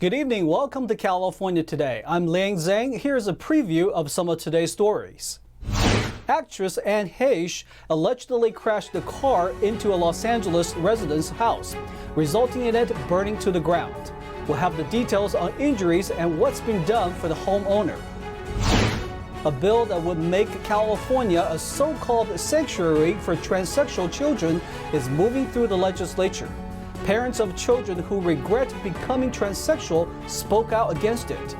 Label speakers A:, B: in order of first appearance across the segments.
A: Good evening. Welcome to California Today. I'm Liang Zhang. Here's a preview of some of today's stories. Actress Anne Heche allegedly crashed the car into a Los Angeles resident's house, resulting in it burning to the ground. We'll have the details on injuries and what's been done for the homeowner. A bill that would make California a so-called sanctuary for transsexual children is moving through the legislature. Parents of children who regret becoming transsexual spoke out against it.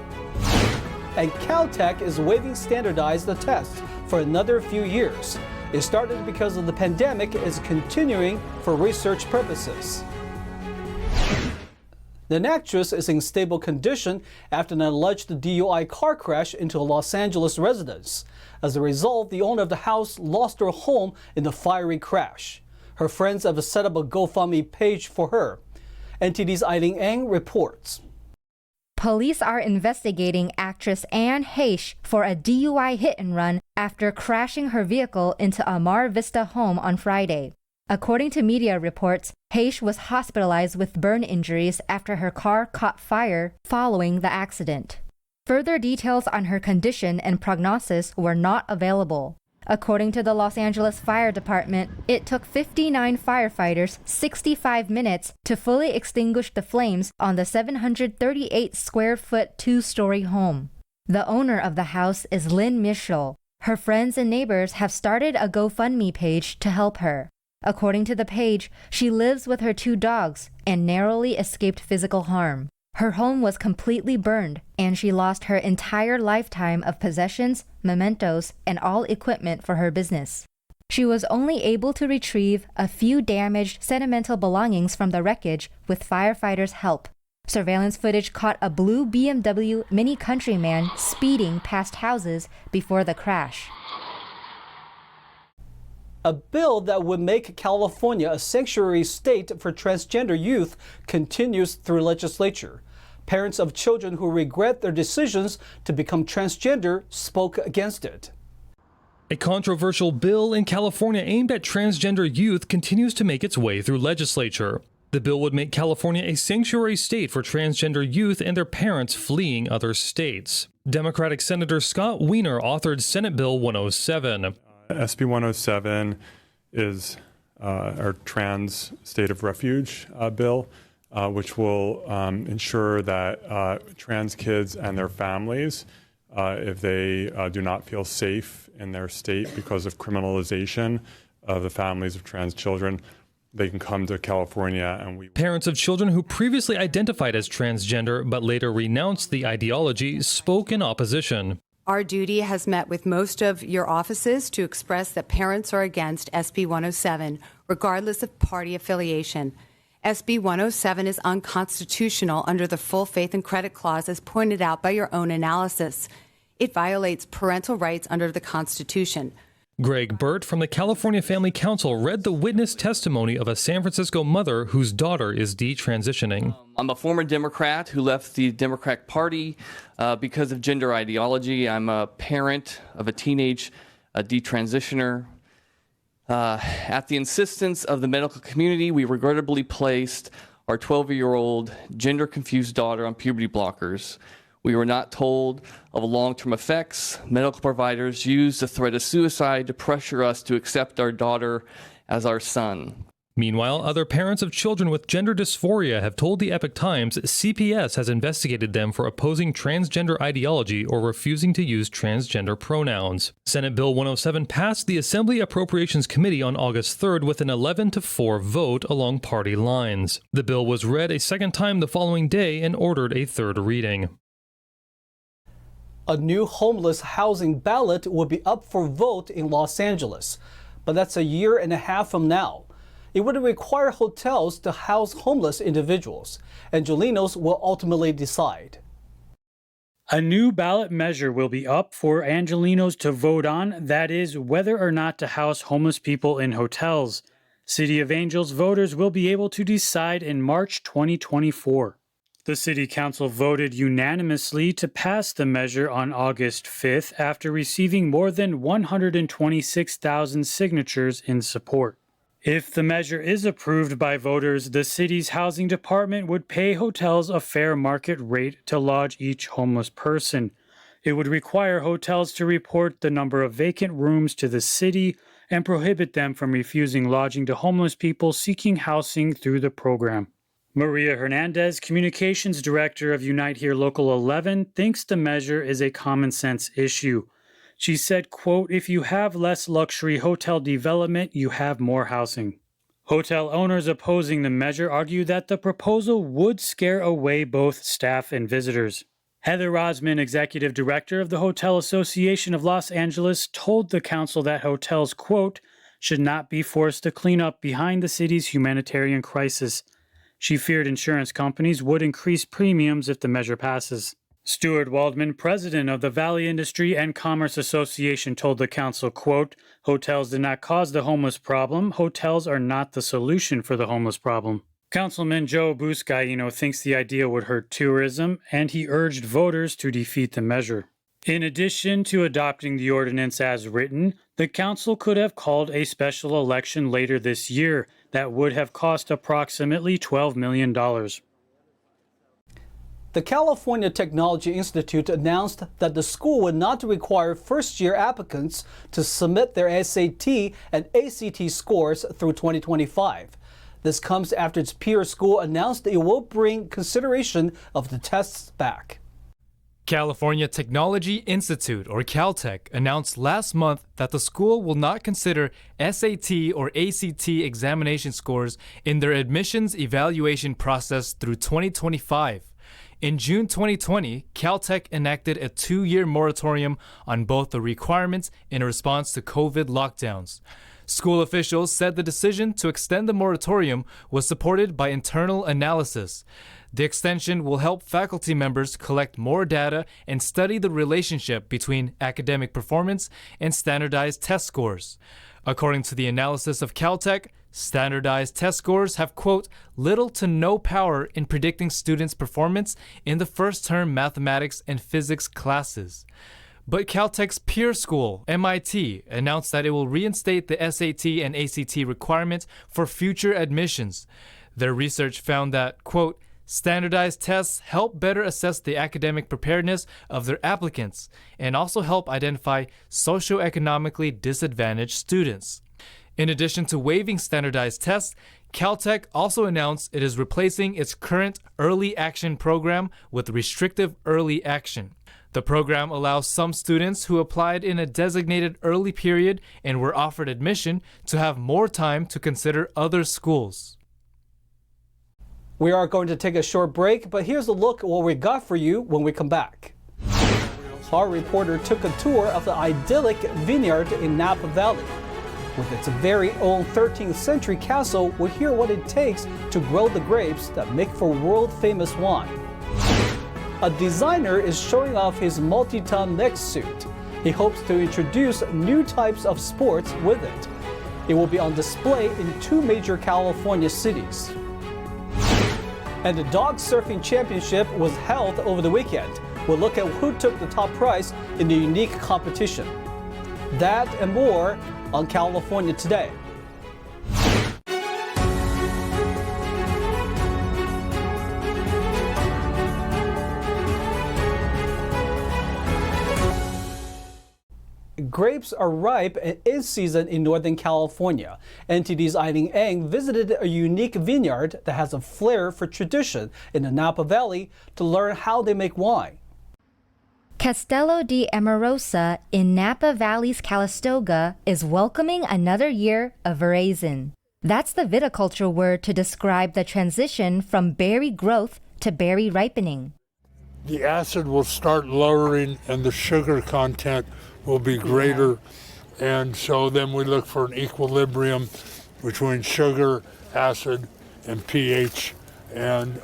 A: And CalTech is waiving standardized tests for another few years. It started because of the pandemic and is continuing for research purposes. An actress is in stable condition after an alleged DUI car crash into a Los Angeles residence. As a result, the owner of the house lost her home in the fiery crash. Her friends have set up a GoFundMe page for her. NTD's Eileen reports.
B: Police are investigating actress Anne Heche for a DUI hit and run after crashing her vehicle into a Mar Vista home on Friday. According to media reports, Heche was hospitalized with burn injuries after her car caught fire following the accident. Further details on her condition and prognosis were not available. According to the Los Angeles Fire Department, it took 59 firefighters 65 minutes to fully extinguish the flames on the 738-square-foot two-story home. The owner of the house is Lynn Mitchell. Her friends and neighbors have started a GoFundMe page to help her. According to the page, she lives with her 2 dogs and narrowly escaped physical harm. Her home was completely burned, and she lost her entire lifetime of possessions, mementos, and all equipment for her business. She was only able to retrieve a few damaged sentimental belongings from the wreckage with firefighters' help. Surveillance footage caught a blue BMW Mini Countryman speeding past houses before the crash.
A: A bill that would make California a sanctuary state for transgender youth continues through legislature. Parents of children who regret their decisions to become transgender spoke against it.
C: A controversial bill in California aimed at transgender youth continues to make its way through legislature. The bill would make California a sanctuary state for transgender youth and their parents fleeing other states. Democratic Senator Scott Wiener authored Senate Bill 107.
D: SB 107 is our trans state of refuge bill, which will ensure that trans kids and their families, if they do not feel safe in their state because of criminalization of the families of trans children, they can come to California and
C: Parents of children who previously identified as transgender but later renounced the ideology spoke in opposition.
E: Our duty has met with most of your offices to express that parents are against SB 107, regardless of party affiliation. SB 107 is unconstitutional under the full faith and credit clause, as pointed out by your own analysis. It violates parental rights under the Constitution.
C: Greg Burt from the California Family Council read the witness testimony of a San Francisco mother whose daughter is detransitioning.
F: I'm a former Democrat who left the Democratic Party because of gender ideology. I'm a parent of a teenage detransitioner. At the insistence of the medical community, we regrettably placed our 12-year-old gender-confused daughter on puberty blockers. We were not told of long-term effects. Medical providers used the threat of suicide to pressure us to accept our daughter as our son.
C: Meanwhile, other parents of children with gender dysphoria have told the Epoch Times CPS has investigated them for opposing transgender ideology or refusing to use transgender pronouns. Senate Bill 107 passed the Assembly Appropriations Committee on August 3rd with an 11-4 vote along party lines. The bill was read a second time the following day and ordered a third reading.
A: A new homeless housing ballot will be up for vote in Los Angeles, but that's a year and a half from now. It would require hotels to house homeless individuals. Angelinos will ultimately decide.
G: A new ballot measure will be up for Angelinos to vote on, that is, whether or not to house homeless people in hotels. City of Angels voters will be able to decide in March 2024. The City Council voted unanimously to pass the measure on August 5th after receiving more than 126,000 signatures in support. If the measure is approved by voters, the city's housing department would pay hotels a fair market rate to lodge each homeless person. It would require hotels to report the number of vacant rooms to the city and prohibit them from refusing lodging to homeless people seeking housing through the program. Maria Hernandez, Communications Director of Unite Here Local 11, thinks the measure is a common sense issue. She said, quote, "If you have less luxury hotel development, you have more housing." Hotel owners opposing the measure argue that the proposal would scare away both staff and visitors. Heather Rosman, Executive Director of the Hotel Association of Los Angeles, told the council that hotels, quote, "should not be forced to clean up behind the city's humanitarian crisis." She feared insurance companies would increase premiums if the measure passes. Stuart Waldman, president of the Valley Industry and Commerce Association, told the council, quote, "Hotels did not cause the homeless problem. Hotels are not the solution for the homeless problem." Councilman Joe Buscaino thinks the idea would hurt tourism, and he urged voters to defeat the measure. In addition to adopting the ordinance as written, the council could have called a special election later this year that would have cost approximately $12 million.
A: The California Technology Institute announced that the school would not require first-year applicants to submit their SAT and ACT scores through 2025. This comes after its peer school announced it will bring consideration of the tests back.
H: California Technology Institute, or CalTech, announced last month that the school will not consider SAT or ACT examination scores in their admissions evaluation process through 2025. In June 2020, CalTech enacted a 2-year moratorium on both the requirements in response to COVID lockdowns. School officials said the decision to extend the moratorium was supported by internal analysis. The extension will help faculty members collect more data and study the relationship between academic performance and standardized test scores. According to the analysis of CalTech, standardized test scores have, quote, little to no power in predicting students' performance in the first-term mathematics and physics classes. But CalTech's peer school, MIT, announced that it will reinstate the SAT and ACT requirements for future admissions. Their research found that, quote, standardized tests help better assess the academic preparedness of their applicants and also help identify socioeconomically disadvantaged students. In addition to waiving standardized tests, CalTech also announced it is replacing its current early action program with restrictive early action. The program allows some students who applied in a designated early period and were offered admission to have more time to consider other schools.
A: We are going to take a short break, but here's a look at what we got for you when we come back. Our reporter took a tour of the idyllic vineyard in Napa Valley. With its very own 13th century castle, we'll hear what it takes to grow the grapes that make for world-famous wine. A designer is showing off his multi-ton MECH suit. He hopes to introduce new types of sports with it. It will be on display in 2 major California cities. And the dog surfing championship was held over the weekend. We'll look at who took the top prize in the unique competition. That and more on California Today. Grapes are ripe and in season in Northern California. NTD's Eileen Eng visited a unique vineyard that has a flair for tradition in the Napa Valley to learn how they make wine.
B: Castello di Amorosa in Napa Valley's Calistoga is welcoming another year of veraison. That's the viticulture word to describe the transition from berry growth to berry ripening.
I: The acid will start lowering and the sugar content will be greater, and so then we look for an equilibrium between sugar, acid, and pH, and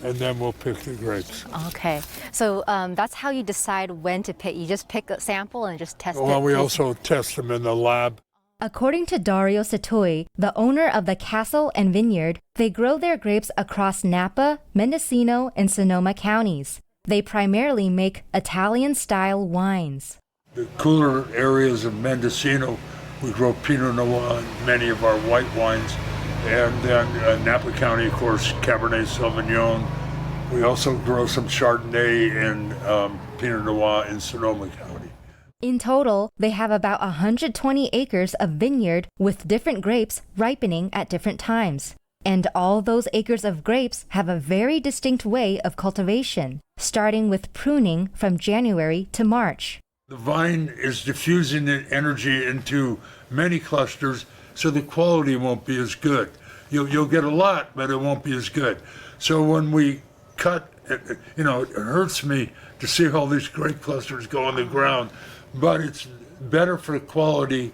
I: then we'll pick the grapes.
J: Okay, so that's how you decide when to pick. You just pick a sample and just test it?
I: Well, we also test them in the lab.
B: According to Dario Satoi, the owner of the castle and vineyard, they grow their grapes across Napa, Mendocino, and Sonoma counties. They primarily make Italian-style wines.
I: The cooler areas of Mendocino We grow Pinot Noir in many of our white wines. And then Napa County, of course, Cabernet Sauvignon. We also grow some Chardonnay and Pinot Noir in Sonoma County.
B: In total, they have about 120 acres of vineyard with different grapes ripening at different times. And all those acres of grapes have a very distinct way of cultivation, starting with pruning from January to March.
I: The vine is diffusing the energy into many clusters, so the quality won't be as good. You'll get a lot, but it won't be as good. So when we cut, it hurts me to see all these grape clusters go on the ground, but it's better for the quality.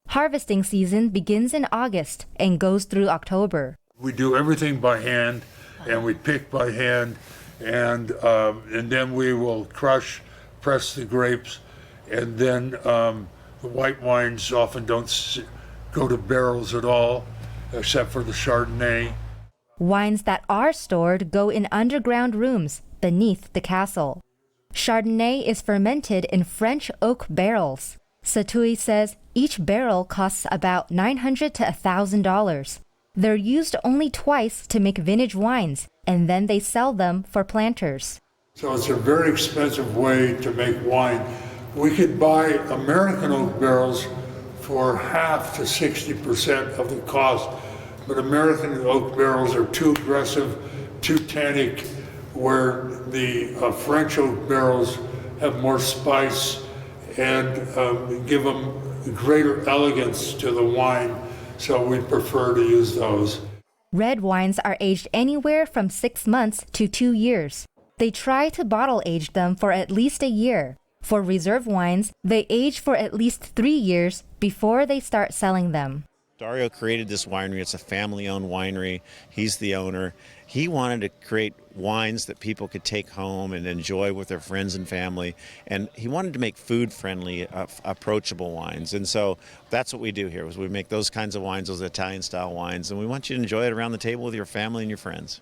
B: Harvesting season begins in August and goes through October.
I: We do everything by hand, and we pick by hand, and then we will press the grapes, and then the white wines often don't go to barrels at all, except for the Chardonnay.
B: Wines that are stored go in underground rooms beneath the castle. Chardonnay is fermented in French oak barrels. Satui says each barrel costs about $900 to $1,000. They're used only twice to make vintage wines, and then they sell them for planters.
I: So it's a very expensive way to make wine. We could buy American oak barrels for half to 60% of the cost, but American oak barrels are too aggressive, too tannic, where the French oak barrels have more spice and give them greater elegance to the wine, so we prefer to use those.
B: Red wines are aged anywhere from 6 months to 2 years. They try to bottle age them for at least a year. For reserve wines, they age for at least 3 years before they start selling them.
K: Dario created this winery. It's a family-owned winery. He's the owner. He wanted to create wines that people could take home and enjoy with their friends and family. And he wanted to make food-friendly, approachable wines. And so that's what we do here, is we make those kinds of wines, those Italian-style wines, and we want you to enjoy it around the table with your family and your friends.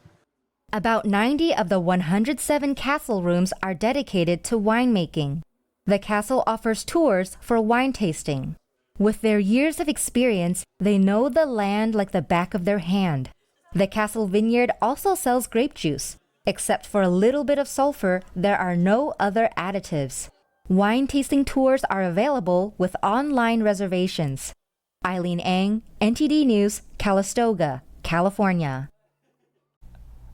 B: About 90 of the 107 castle rooms are dedicated to winemaking. The castle offers tours for wine tasting. With their years of experience, they know the land like the back of their hand. The castle vineyard also sells grape juice. Except for a little bit of sulfur, there are no other additives. Wine tasting tours are available with online reservations. Eileen Ang, NTD News, Calistoga, California.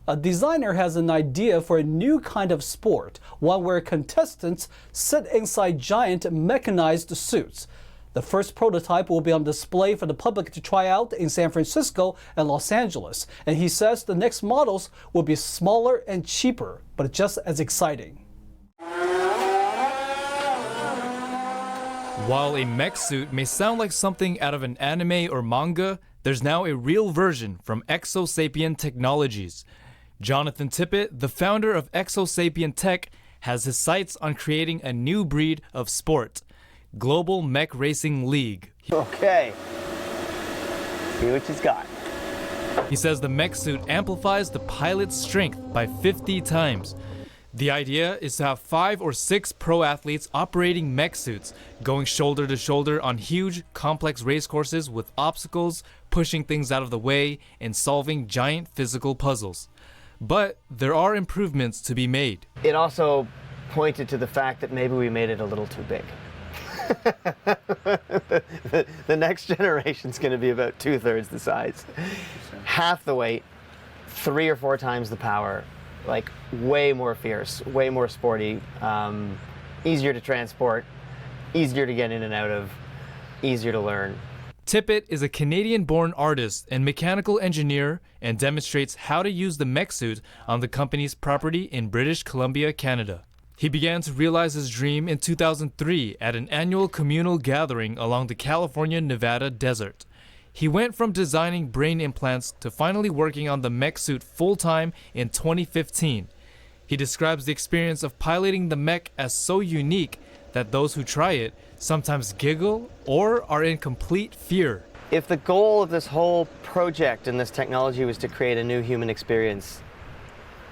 A: A designer has an idea for a new kind of sport, one where contestants sit inside giant mechanized suits. The first prototype will be on display for the public to try out in San Francisco and Los Angeles. And he says the next models will be smaller and cheaper, but just as exciting.
H: While a mech suit may sound like something out of an anime or manga, there's now a real version from Exosapien Technologies. Jonathan Tippett, the founder of Exosapien Tech, has his sights on creating a new breed of sport, Global Mech Racing League.
L: Okay, see what you've got.
H: He says the mech suit amplifies the pilot's strength by 50 times. The idea is to have 5 or 6 pro athletes operating mech suits, going shoulder to shoulder on huge, complex race courses with obstacles, pushing things out of the way, and solving giant physical puzzles. But there are improvements to be made.
L: It also pointed to the fact that maybe we made it a little too big. The next generation's going to be about 2/3 the size, half the weight, 3 or 4 times the power, like way more fierce, way more sporty, easier to transport, easier to get in and out of, easier to learn.
H: Tippett is a Canadian-born artist and mechanical engineer and demonstrates how to use the mech suit on the company's property in British Columbia, Canada. He began to realize his dream in 2003 at an annual communal gathering along the California-Nevada desert. He went from designing brain implants to finally working on the mech suit full-time in 2015. He describes the experience of piloting the mech as so unique that those who try it sometimes giggle or are in complete fear.
L: If the goal of this whole project and this technology was to create a new human experience,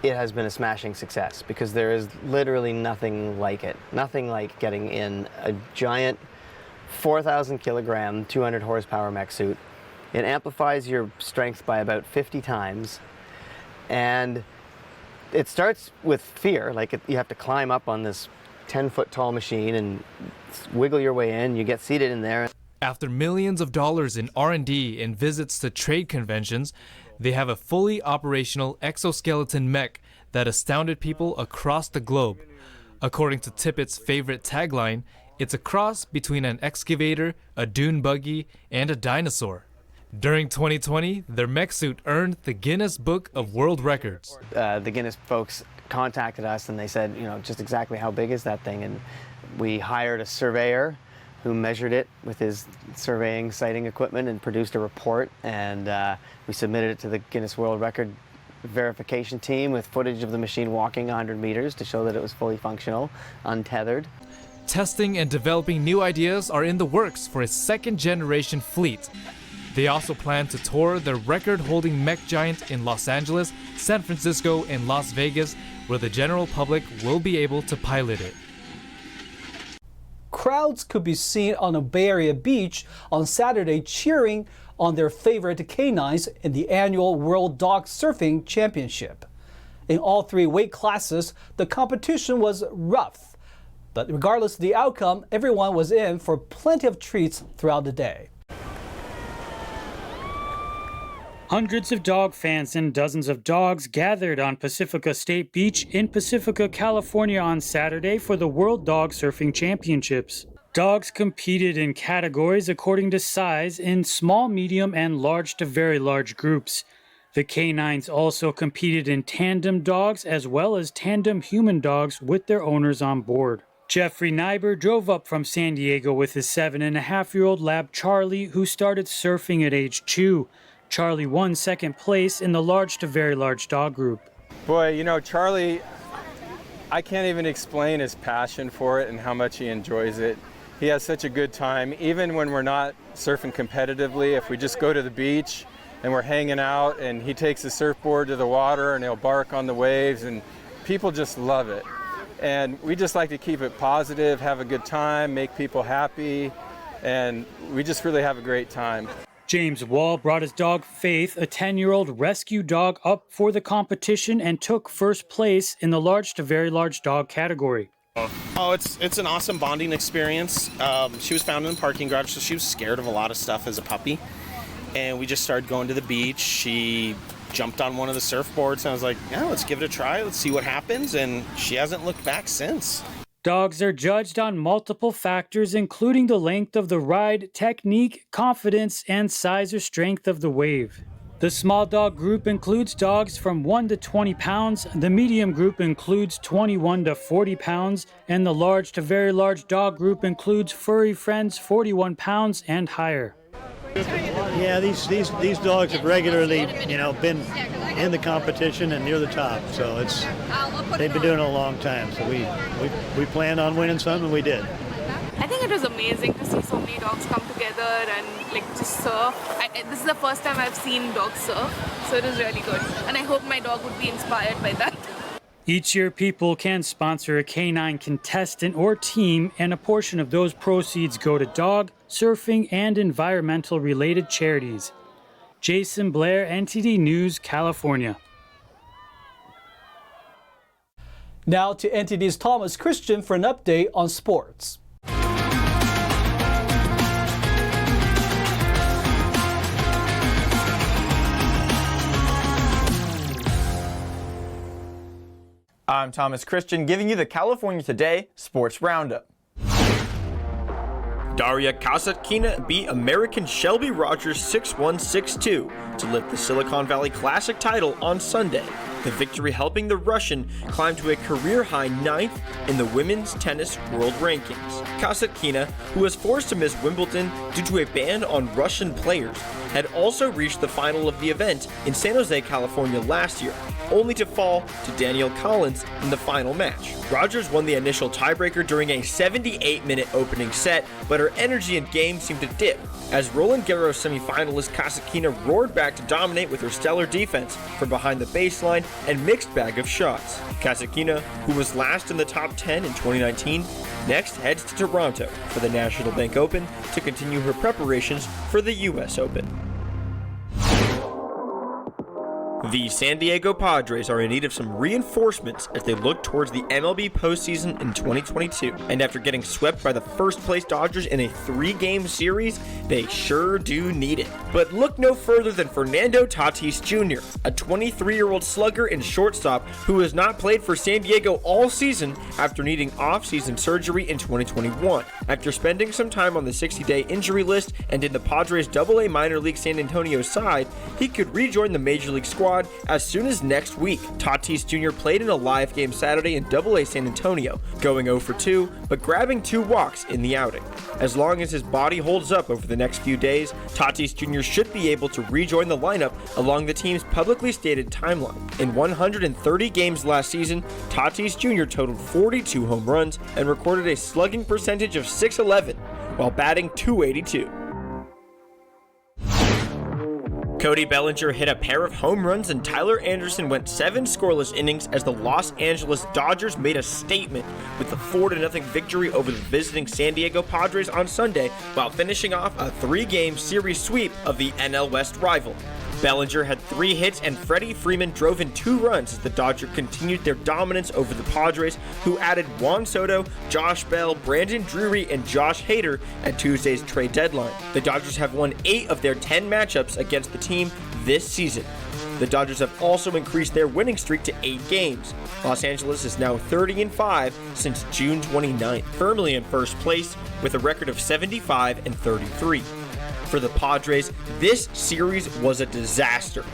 L: it has been a smashing success, because there is literally nothing like it. Nothing like getting in a giant 4,000 kilogram, 200 horsepower mech suit. It amplifies your strength by about 50 times. And it starts with fear, like you have to climb up on this 10-foot tall machine and wiggle your way in. You get seated in there.
H: After millions of dollars in R&D and visits to trade conventions, they have a fully operational exoskeleton mech that astounded people across the globe. According to Tippett's favorite tagline, it's a cross between an excavator, a dune buggy, and a dinosaur. During 2020, their mech suit earned the Guinness Book of World Records.
L: The Guinness folks contacted us and they said, just exactly how big is that thing? And we hired a surveyor who measured it with his surveying sighting equipment and produced a report. And we submitted it to the Guinness World Record verification team with footage of the machine walking 100 meters to show that it was fully functional, untethered.
H: Testing and developing new ideas are in the works for a second-generation fleet. They also plan to tour the record-holding mech giant in Los Angeles, San Francisco, and Las Vegas, where the general public will be able to pilot it.
A: Crowds could be seen on a Bay Area beach on Saturday cheering on their favorite canines in the annual World Dog Surfing Championship. In all 3 weight classes, the competition was rough. But regardless of the outcome, everyone was in for plenty of treats throughout the day.
G: Hundreds of dog fans and dozens of dogs gathered on Pacifica State Beach in Pacifica, California on Saturday for the World Dog Surfing Championships. Dogs competed in categories according to size in small, medium, and large to very large groups. The canines also competed in tandem dogs as well as tandem human dogs with their owners on board. Jeffrey Nyber drove up from San Diego with his 7.5-year-old lab Charlie, who started surfing at age 2. Charlie won second place in the large to very large dog group.
M: Boy, Charlie, I can't even explain his passion for it and how much he enjoys it. He has such a good time, even when we're not surfing competitively. If we just go to the beach and we're hanging out and he takes his surfboard to the water and he'll bark on the waves, and people just love it. And we just like to keep it positive, have a good time, make people happy, and we just really have a great time.
G: James Wall brought his dog Faith, a 10-year-old rescue dog, up for the competition and took first place in the large to very large dog category.
N: Oh, it's an awesome bonding experience. She was found in the parking garage, so she was scared of a lot of stuff as a puppy. And we just started going to the beach. She jumped on one of the surfboards, and I was like, yeah, let's give it a try. Let's see what happens. And she hasn't looked back since.
G: Dogs are judged on multiple factors, including the length of the ride, technique, confidence, and size or strength of the wave. The small dog group includes dogs from 1 to 20 pounds, the medium group includes 21 to 40 pounds, and the large to very large dog group includes furry friends 41 pounds and higher.
O: Yeah, these dogs have regularly, been in the competition and near the top, so they've been doing it a long time. So we planned on winning some, and we did.
P: I think it was amazing to see so many dogs come together and just surf. This is the first time I've seen dogs surf, so it was really good. And I hope my dog would be inspired by that.
G: Each year, people can sponsor a canine contestant or team, and a portion of those proceeds go to dog, surfing, and environmental-related charities. Jason Blair, NTD News, California.
A: Now to NTD's Thomas Christian for an update on sports.
Q: I'm Thomas Christian, giving you the California Today Sports Roundup. Daria Kasatkina beat American Shelby Rogers 6-1-6-2 to lift the Silicon Valley Classic title on Sunday, the victory helping the Russian climb to a career-high 9th in the women's tennis world rankings. Kasatkina, who was forced to miss Wimbledon due to a ban on Russian players, had also reached the final of the event in San Jose, California last year, only to fall to Danielle Collins in the final match. Rogers won the initial tiebreaker during a 78-minute opening set, but her energy and game seemed to dip as Roland Garros semifinalist Kasatkina roared back to dominate with her stellar defense from behind the baseline and mixed bag of shots. Kasatkina, who was last in the top 10 in 2019, next heads to Toronto for the National Bank Open to continue her preparations for the US Open. The San Diego Padres are in need of some reinforcements as they look towards the MLB postseason in 2022. And after getting swept by the first-place Dodgers in a 3-game series, they sure do need it. But look no further than Fernando Tatis Jr., a 23-year-old slugger and shortstop who has not played for San Diego all season after needing off-season surgery in 2021. After spending some time on the 60-day injury list and in the Padres' AA minor league San Antonio side, he could rejoin the Major League squad as soon as next week. Tatis Jr. played in a live game Saturday in AA San Antonio, going 0 for 2, but grabbing 2 walks in the outing. As long as his body holds up over the next few days, Tatis Jr. should be able to rejoin the lineup along the team's publicly stated timeline. In 130 games last season, Tatis Jr. totaled 42 home runs and recorded a slugging percentage of .611 while batting .282. Cody Bellinger hit a pair of home runs and Tyler Anderson went 7 scoreless innings as the Los Angeles Dodgers made a statement with the 4-0 victory over the visiting San Diego Padres on Sunday while finishing off a 3-game series sweep of the NL West rival. Bellinger had 3 hits and Freddie Freeman drove in 2 runs as the Dodgers continued their dominance over the Padres, who added Juan Soto, Josh Bell, Brandon Drury, and Josh Hader at Tuesday's trade deadline. The Dodgers have won 8 of their 10 matchups against the team this season. The Dodgers have also increased their winning streak to 8 games. Los Angeles is now 30-5 since June 29th, firmly in first place with a record of 75-33. For the Padres, this series was a disaster.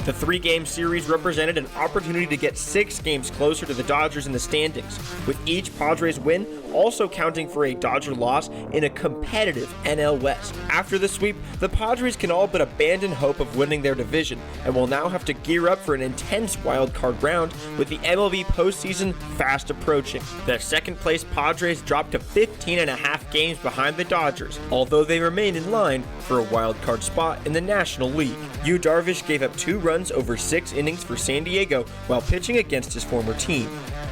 Q: The 3-game series represented an opportunity to get 6 games closer to the Dodgers in the standings, with each Padres win also counting for a Dodger loss in a competitive NL West. After the sweep, the Padres can all but abandon hope of winning their division and will now have to gear up for an intense wildcard round with the MLB postseason fast approaching. The second-place Padres dropped to 15.5 games behind the Dodgers, although they remain in line for a wildcard spot in the National League. Yu Darvish gave up 2 runs over 6 innings for San Diego while pitching against his former team.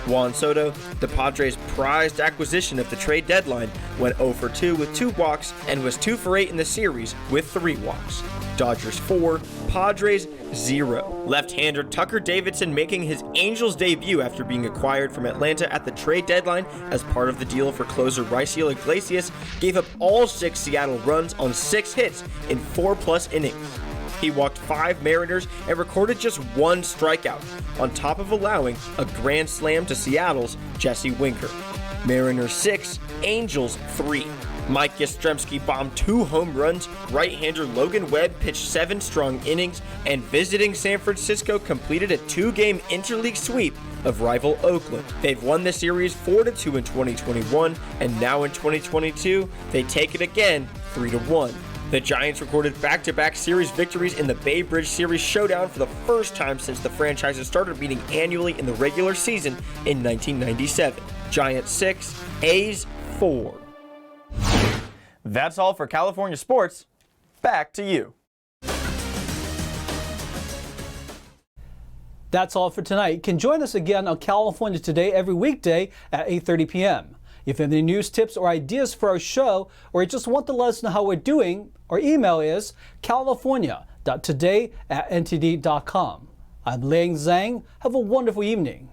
Q: Juan Soto, the Padres' prized acquisition of the trade deadline, went 0 for 2 with 2 walks and was 2 for 8 in the series with 3 walks. Dodgers 4, Padres 0. Left-hander Tucker Davidson making his Angels debut after being acquired from Atlanta at the trade deadline as part of the deal for closer Raisel Iglesias, gave up all 6 Seattle runs on 6 hits in 4+ innings. He walked 5 Mariners and recorded just 1 strikeout, on top of allowing a grand slam to Seattle's Jesse Winker. Mariners 6, Angels 3. Mike Yastrzemski bombed 2 home runs, right-hander Logan Webb pitched 7 strong innings, and visiting San Francisco completed a 2-game interleague sweep of rival Oakland. They've won the series 4-2 in 2021, and now in 2022, they take it again 3-1. The Giants recorded back-to-back series victories in the Bay Bridge Series showdown for the first time since the franchises started meeting annually in the regular season in 1997. Giants 6, A's 4.
R: That's all for California sports. Back to you.
A: That's all for tonight. You can join us again on California Today every weekday at 8:30 p.m. If you have any news, tips, or ideas for our show, or you just want to let us know how we're doing, our email is california.today@ntd.com. I'm Liang Zhang. Have a wonderful evening.